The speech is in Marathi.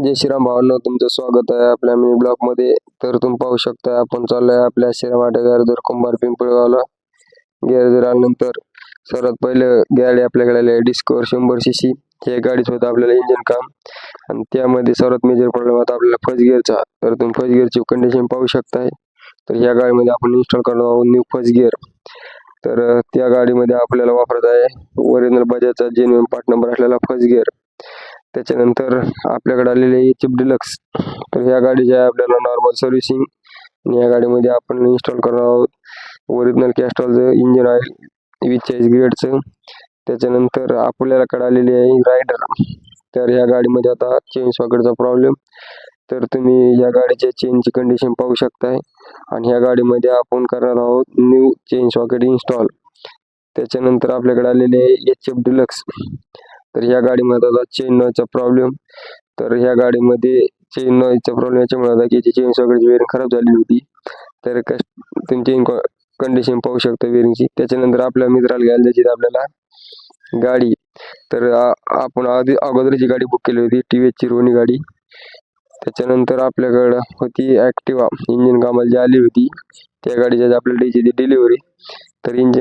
जय श्रीराम भावांनो, तुमचं स्वागत आहे आपल्या मिनी ब्लॉग मध्ये. तर तुम्ही पाहू शकता आपण चाललोय आपल्या शिरामाटे गॅरेजवर कुंभार पिंपळगावला. गॅरेजवर आल्यानंतर सर्वात पहिले गाडी आपल्याकडे आली डिस्कवर 100cc. हे गाडीच होतं आपल्याला इंजिन काम, आणि त्यामध्ये सर्वात मेजर प्रॉब्लेम होता आपल्याला फर्स्ट गिअरचा. तर तुम्ही फर्स्ट गिअरची कंडिशन पाहू शकताय. तर या गाडीमध्ये आपण इन्स्टॉल करणार आहोत न्यू फर्स्ट गिअर. तर त्या गाडीमध्ये आपल्याला वापरत आहे ओरिजिनल बजाजचा जेन्युइन पार्ट नंबर असलेला फर्स्ट गिअर. त्याच्यानंतर आपल्याकडे आलेले एचएफ डिलक्स. तर ह्या गाडीची आहे आपल्याला नॉर्मल सर्व्हिसिंग, आणि या गाडीमध्ये आपण इन्स्टॉल करणार आहोत ओरिजिनल कॅस्ट्रॉलचं इंजिन ऑइल 2040 ग्रेडचं. त्याच्यानंतर आपल्याकडे आलेली आहे रायडर. तर ह्या गाडीमध्ये आता चेन सॉकेटचा प्रॉब्लेम. तर तुम्ही या गाडीच्या चेनची कंडिशन पाहू शकताय, आणि ह्या गाडीमध्ये आपण करणार आहोत न्यू चेन सॉकेट इन्स्टॉल. त्याच्यानंतर आपल्याकडे आलेले आहे एचएफ डिलक्स. तर ह्या गाडीमध्ये आता चेन नॉईजचा प्रॉब्लेम. तर ह्या गाडीमध्ये चेन नॉईजचा प्रॉब्लेम याच्यामुळे होता की याची चेन सॉकेटची वेअरिंग खराब झालेली होती. तर तुम्ही चेन कंडिशन पाहू शकता वेअरिंगची. त्याच्यानंतर आपल्या मित्राला घ्यायला द्यायची आपल्याला गाडी. तर आपण अगोदर जी गाडी बुक केली होती TVS ची रोनी गाडी. त्याच्यानंतर आपल्याकडं होती ॲक्टिवा इंजिन कामाला जी आली होती, त्या गाडीच्या आपल्याला द्यायची ती डिलिव्हरी. तर इंजिन